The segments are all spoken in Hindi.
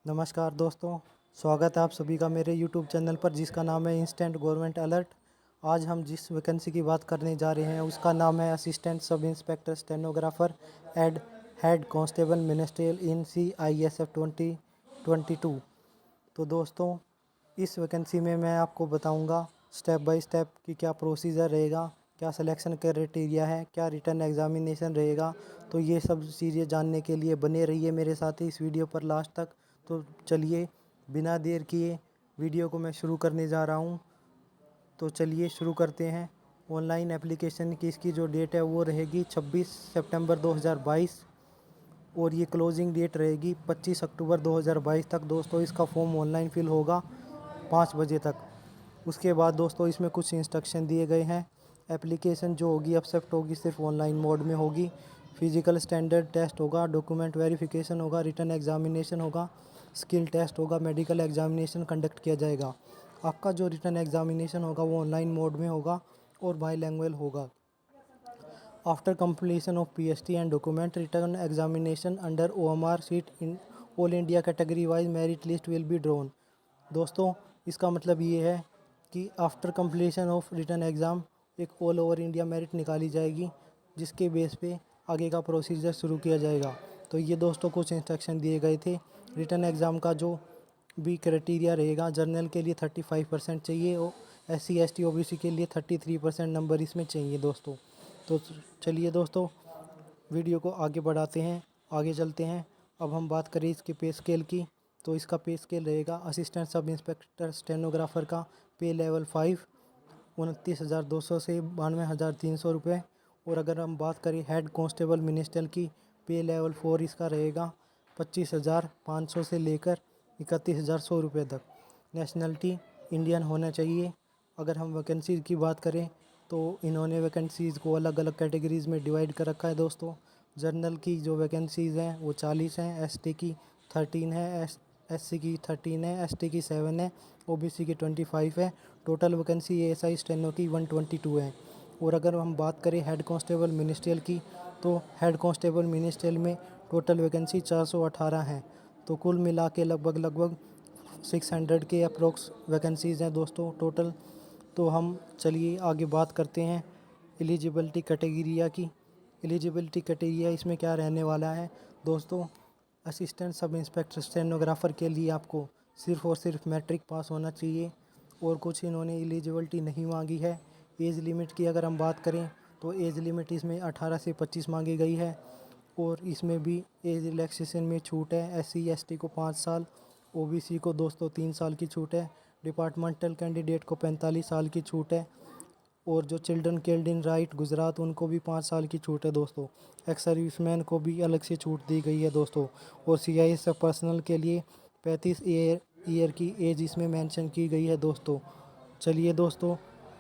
नमस्कार दोस्तों, स्वागत है आप सभी का मेरे यूट्यूब चैनल पर जिसका नाम है इंस्टेंट गवर्नमेंट अलर्ट। आज हम जिस वैकेंसी की बात करने जा रहे हैं उसका नाम है assistant sub inspector stenographer and head constable ministerial in CISF 2022। तो दोस्तों, इस वैकेंसी में मैं आपको बताऊंगा स्टेप बाय स्टेप कि क्या प्रोसीजर रहेगा, क्या सिलेक्शन क्राइटेरिया है, क्या रिटर्न एग्जामिनेशन रहेगा। तो ये सब चीज़ें जानने के लिए बने रहिए मेरे साथ ही इस वीडियो पर लास्ट तक। तो चलिए बिना देर किए वीडियो को मैं शुरू करने जा रहा हूँ। तो चलिए शुरू करते हैं। ऑनलाइन एप्लीकेशन की इसकी जो डेट है वो रहेगी 26 सितंबर 2022 और ये क्लोजिंग डेट रहेगी 25 अक्टूबर 2022 तक। दोस्तों, इसका फॉर्म ऑनलाइन फिल होगा 5 बजे तक। उसके बाद दोस्तों इसमें कुछ इंस्ट्रक्शन दिए गए हैं। एप्लीकेशन जो होगी एक्सेप्ट होगी सिर्फ ऑनलाइन मोड में होगी। फिजिकल स्टैंडर्ड टेस्ट होगा, डॉक्यूमेंट वेरिफिकेशन होगा, रिटर्न एग्जामिनेशन होगा, स्किल टेस्ट होगा, मेडिकल एग्जामिनेशन कंडक्ट किया जाएगा। आपका जो रिटर्न एग्जामिनेशन होगा वो ऑनलाइन मोड में होगा और बाईलैंग्वेज होगा। After completion of PST and document return examination under OMR sheet in all India category wise merit list will be drawn। दोस्तों, इसका मतलब ये है कि after completion of written exam एक ऑल ओवर इंडिया मेरिट निकाली जाएगी जिसके बेस पे आगे का प्रोसीजर शुरू किया जाएगा। तो ये दोस्तों कुछ इंस्ट्रक्शन दिए गए थे। रिटर्न एग्ज़ाम का जो भी क्राइटेरिया रहेगा, जर्नल के लिए 35% चाहिए और SC ST OBC के लिए 33% नंबर इसमें चाहिए दोस्तों। तो चलिए दोस्तों वीडियो को आगे बढ़ाते हैं, आगे चलते हैं। अब हम बात करें इसके पे स्केल की। तो इसका पे स्केल रहेगा असिस्टेंट सब इंस्पेक्टर स्टेनोग्राफर का पे लेवल 5 29,200 से 92,300 रुपये। और अगर हम बात करें हेड कांस्टेबल मिनिस्ट्रियल की, पे लेवल 4 इसका रहेगा 25,500 से लेकर 31,100 रुपये तक। नेशनलिटी इंडियन होना चाहिए। अगर हम वैकेंसीज़ की बात करें तो इन्होंने वैकेंसीज़ को अलग अलग कैटेगरीज़ में डिवाइड कर रखा है दोस्तों। जर्नल की जो वैकेंसीज़ हैं वो 40 हैं, ST की 13 है, SC की 13 है, ST की 7 है, OBC की 25 है। टोटल वैकेंसी ASI स्टेनो की 122 है। और अगर हम बात करें हेड कांस्टेबल मिनिस्ट्रियल की, तो हेड कांस्टेबल मिनिस्ट्रियल में टोटल वैकेंसी 418 है। तो कुल मिला के लगभग 600 के अप्रोक्स वैकेंसीज़ हैं दोस्तों टोटल। तो हम चलिए आगे बात करते हैं एलिजिबिलिटी क्राइटेरिया की। एलिजिबिलिटी क्राइटेरिया इसमें क्या रहने वाला है दोस्तों। असिस्टेंट सब इंस्पेक्टर स्टेनोग्राफर के लिए आपको सिर्फ़ और सिर्फ मैट्रिक पास होना चाहिए और कुछ इन्होंने एलिजिबिलिटी नहीं मांगी है। एज लिमिट की अगर हम बात करें तो एज लिमिट इसमें 18 से 25 मांगी गई है और इसमें भी एज रिलैक्सेशन में छूट है। SC ST को 5 साल, OBC को दोस्तों 3 साल की छूट है। डिपार्टमेंटल कैंडिडेट को 45 साल की छूट है और जो children killed in right Gujarat उनको भी 5 साल की छूट है दोस्तों। एक्स सर्विसमैन को भी अलग से छूट दी गई है दोस्तों। और CISF पर्सनल के लिए 35 ईयर की एज इसमें मेंशन की गई है दोस्तों। चलिए दोस्तों,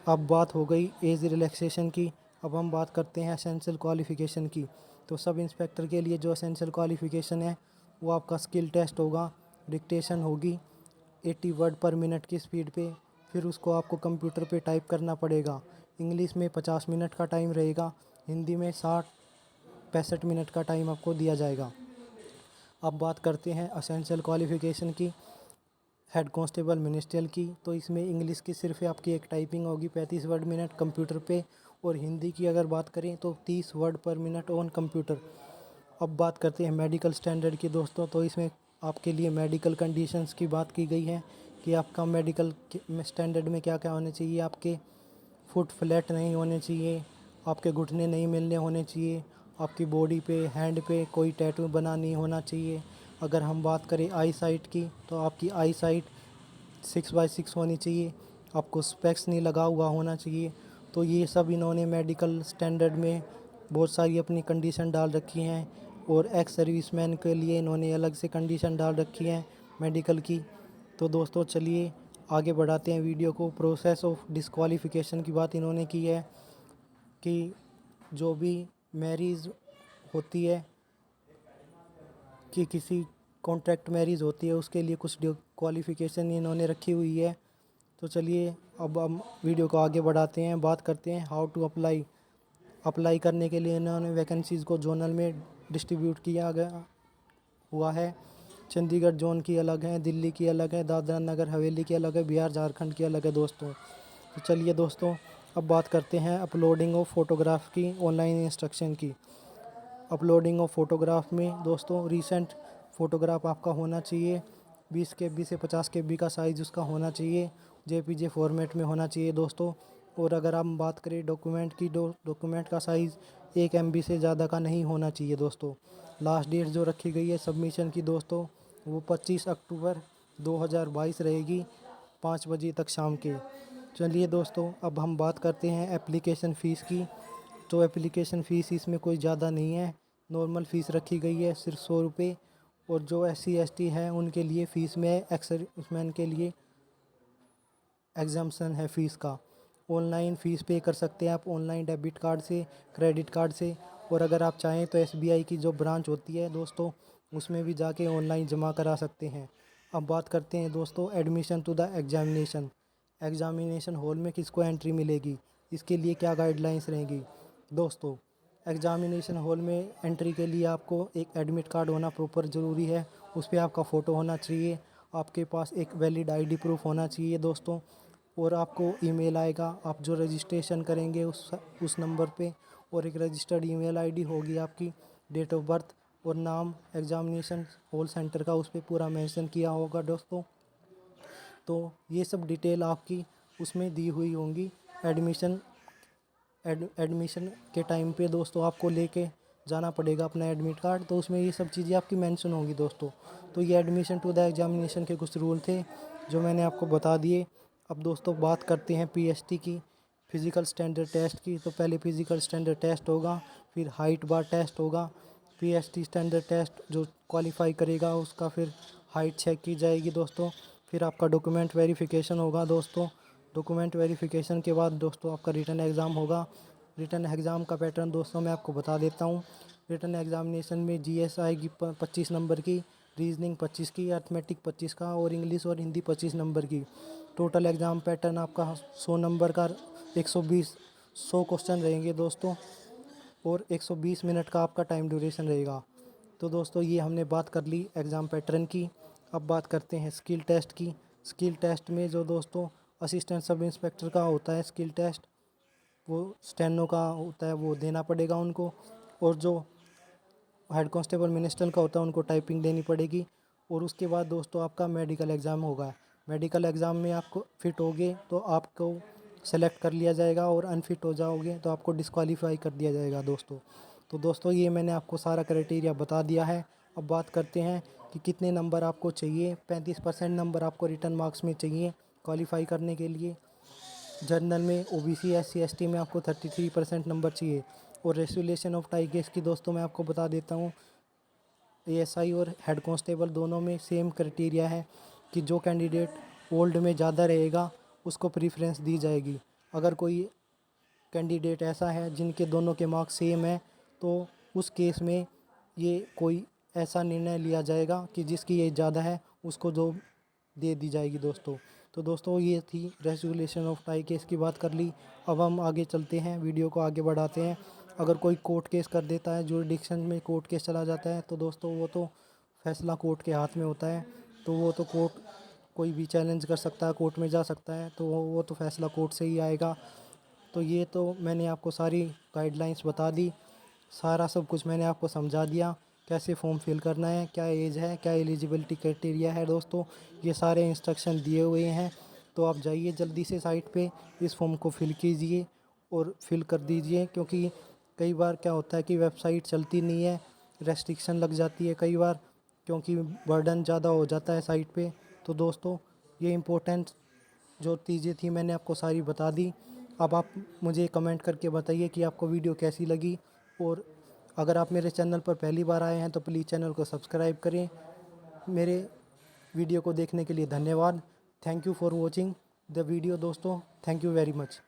अब बात हो गई एज रिलैक्सेशन की। अब हम बात करते हैं एसेंशियल क्वालिफ़िकेशन की। तो सब इंस्पेक्टर के लिए जो एसेंशियल क्वालिफ़िकेशन है वो आपका स्किल टेस्ट होगा, डिक्टेशन होगी 80 वर्ड पर मिनट की स्पीड पे, फिर उसको आपको कंप्यूटर पे टाइप करना पड़ेगा। इंग्लिश में 50 मिनट का टाइम रहेगा, हिंदी में 60-65 मिनट का टाइम आपको दिया जाएगा। अब बात करते हैं असेंशियल क्वालिफ़िकेशन की हेड कांस्टेबल मिनिस्ट्रियल की। तो इसमें इंग्लिश की सिर्फ आपकी एक टाइपिंग होगी 35 वर्ड मिनट कंप्यूटर पे, और हिंदी की अगर बात करें तो 30 वर्ड पर मिनट ऑन कंप्यूटर। अब बात करते हैं मेडिकल स्टैंडर्ड की दोस्तों। तो इसमें आपके लिए मेडिकल कंडीशंस की बात की गई है कि आपका मेडिकल स्टैंडर्ड में क्या क्या होने चाहिए। आपके फुट फ्लैट नहीं होने चाहिए, आपके घुटने नहीं मिलने होने चाहिए, आपकी बॉडी पे हैंड पे कोई टैटू बना नहीं होना चाहिए। अगर हम बात करें आई साइट की तो आपकी आई साइट 6/6 होनी चाहिए, आपको स्पेक्स नहीं लगा हुआ होना चाहिए। तो ये सब इन्होंने मेडिकल स्टैंडर्ड में बहुत सारी अपनी कंडीशन डाल रखी हैं। और एक्स सर्विसमैन के लिए इन्होंने अलग से कंडीशन डाल रखी है मेडिकल की। तो दोस्तों चलिए आगे बढ़ाते हैं वीडियो को। प्रोसेस ऑफ डिस्क्वालिफ़िकेशन की बात इन्होंने की है कि जो भी मैरिज होती है, कि किसी कॉन्ट्रैक्ट मैरिज होती है उसके लिए कुछ क्वालिफ़िकेशन इन्होंने रखी हुई है। तो चलिए अब हम वीडियो को आगे बढ़ाते हैं, बात करते हैं हाउ टू अप्लाई। अप्लाई करने के लिए इन्होंने वैकेंसीज़ को जोनल में डिस्ट्रीब्यूट किया गया हुआ है। चंडीगढ़ जोन की अलग है, दिल्ली की अलग है, दादरा नगर हवेली की अलग है, बिहार झारखंड की अलग है दोस्तों। तो चलिए दोस्तों, अब बात करते हैं अपलोडिंग ऑफ फ़ोटोग्राफ की, ऑनलाइन इंस्ट्रक्शन की। अपलोडिंग ऑफ फ़ोटोग्राफ में दोस्तों रीसेंट फ़ोटोग्राफ आपका होना चाहिए, 20 KB से 50 KB का साइज़ उसका होना चाहिए, JPG फॉर्मेट में होना चाहिए दोस्तों। और अगर हम बात करें डॉक्यूमेंट की, डॉक्यूमेंट का साइज़ 1 MB से ज़्यादा का नहीं होना चाहिए दोस्तों। लास्ट डेट जो रखी गई है सबमिशन की दोस्तों, वो 25 अक्टूबर 2022 रहेगी, 5 बजे तक शाम के। चलिए दोस्तों, अब हम बात करते हैं एप्लीकेशन फ़ीस की। तो एप्लीकेशन फ़ीस इसमें कोई ज़्यादा नहीं है, नॉर्मल फ़ीस रखी गई है सिर्फ 100 रुपये। और जो SC ST हैं उनके लिए फ़ीस में एक्स सर्विसमैन के लिए एग्जाम्पशन है फ़ीस का। ऑनलाइन फ़ीस पे कर सकते हैं आप, ऑनलाइन डेबिट कार्ड से, क्रेडिट कार्ड से। और अगर आप चाहें तो SBI की जो ब्रांच होती है दोस्तों, उसमें भी जाके ऑनलाइन जमा करा सकते हैं। अब बात करते हैं दोस्तों admission to the examination. Examination hall में किसको एंट्री मिलेगी, इसके लिए क्या गाइडलाइंस रहेंगी दोस्तों। एग्जामिनेशन हॉल में एंट्री के लिए आपको एक एडमिट कार्ड होना प्रॉपर ज़रूरी है, उस पर आपका फ़ोटो होना चाहिए, आपके पास एक वैलिड ID प्रूफ होना चाहिए दोस्तों। और आपको ईमेल आएगा, आप जो रजिस्ट्रेशन करेंगे उस नंबर पे, और एक रजिस्टर्ड ईमेल ID होगी आपकी, डेट ऑफ बर्थ और नाम एग्जामिनेशन हॉल सेंटर का उस पर पूरा मेंशन किया होगा दोस्तों। तो ये सब डिटेल आपकी उसमें दी हुई होंगी। एडमिशन के टाइम पे दोस्तों आपको लेके जाना पड़ेगा अपना एडमिट कार्ड, तो उसमें ये सब चीज़ें आपकी मेंशन होंगी दोस्तों। तो ये एडमिशन टू द एग्जामिनेशन के कुछ रूल थे जो मैंने आपको बता दिए। अब दोस्तों बात करते हैं PST की, फिज़िकल स्टैंडर्ड टेस्ट की। तो पहले फिज़िकल स्टैंडर्ड टेस्ट होगा, फिर हाइट बार टेस्ट होगा। PST स्टैंडर्ड टेस्ट जो क्वालिफाई करेगा उसका फिर हाइट चेक की जाएगी दोस्तों। फिर आपका डॉक्यूमेंट वेरिफिकेशन होगा दोस्तों। डॉक्यूमेंट वेरिफिकेशन के बाद दोस्तों आपका रिटन एग्ज़ाम होगा। रिटन एग्ज़ाम का पैटर्न दोस्तों मैं आपको बता देता हूँ। रिटन एग्ज़ामिनेशन में GS आएगी 25 नंबर की, रीजनिंग 25 की, अर्थमेटिक 25 का, और इंग्लिश और हिंदी 25 नंबर की। टोटल एग्ज़ाम पैटर्न आपका 100 नंबर का, 100 क्वेश्चन रहेंगे दोस्तों, और 120 मिनट का आपका टाइम ड्यूरेशन रहेगा। तो दोस्तों ये हमने बात कर ली एग्ज़ाम पैटर्न की। अब बात करते हैं स्किल टेस्ट की। स्किल टेस्ट में जो दोस्तों असिस्टेंट सब इंस्पेक्टर का होता है स्किल टेस्ट, वो स्टेनो का होता है, वो देना पड़ेगा उनको। और जो हेड कांस्टेबल मिनिस्टर का होता है उनको टाइपिंग देनी पड़ेगी। और उसके बाद दोस्तों आपका मेडिकल एग्ज़ाम होगा। मेडिकल एग्ज़ाम में आपको फिट होगे तो आपको सेलेक्ट कर लिया जाएगा, और अनफिट हो जाओगे तो आपको डिस्क्वालीफाई कर दिया जाएगा दोस्तों। तो दोस्तों ये मैंने आपको सारा क्राइटेरिया बता दिया है। अब बात करते हैं कि कितने नंबर आपको चाहिए। 35% नंबर आपको रिटर्न मार्क्स में चाहिए क्वालिफाई करने के लिए। जनरल में, OBC SC ST में आपको 33% नंबर चाहिए। और रेजुलेशन ऑफ टाई केस की दोस्तों मैं आपको बता देता हूँ, ASI और हेड कांस्टेबल दोनों में सेम क्राइटेरिया है कि जो कैंडिडेट ओल्ड में ज़्यादा रहेगा उसको प्रीफरेंस दी जाएगी। अगर कोई कैंडिडेट ऐसा है जिनके दोनों के मार्क्स सेम हैं, तो उस केस में ये कोई ऐसा निर्णय लिया जाएगा कि जिसकी एज ज़्यादा है उसको जो दे दी जाएगी दोस्तों। तो दोस्तों ये थी रेजुलेशन ऑफ टाई केस की बात कर ली। अब हम आगे चलते हैं, वीडियो को आगे बढ़ाते हैं। अगर कोई कोर्ट केस कर देता है, जुरिडिक्शन में कोर्ट केस चला जाता है, तो दोस्तों वो तो फैसला कोर्ट के हाथ में होता है। तो वो तो कोर्ट कोई भी चैलेंज कर सकता है, कोर्ट में जा सकता है, तो वो तो फैसला कोर्ट से ही आएगा। तो ये तो मैंने आपको सारी गाइडलाइंस बता दी, सारा सब कुछ मैंने आपको समझा दिया, कैसे फॉर्म फिल करना है, क्या एज है, क्या एलिजिबिलिटी क्राइटेरिया है दोस्तों, ये सारे इंस्ट्रक्शन दिए हुए हैं। तो आप जाइए जल्दी से साइट पे, इस फॉर्म को फिल कीजिए और फिल कर दीजिए, क्योंकि कई बार क्या होता है कि वेबसाइट चलती नहीं है, रेस्ट्रिक्शन लग जाती है कई बार, क्योंकि बर्डन ज़्यादा हो जाता है साइट पे। तो दोस्तों ये इम्पोर्टेंट जो चीज़ें थी मैंने आपको सारी बता दी। अब आप मुझे कमेंट करके बताइए कि आपको वीडियो कैसी लगी। और अगर आप मेरे चैनल पर पहली बार आए हैं तो प्लीज़ चैनल को सब्सक्राइब करें। मेरे वीडियो को देखने के लिए धन्यवाद। Thank you for watching the video दोस्तों, थैंक यू वेरी मच।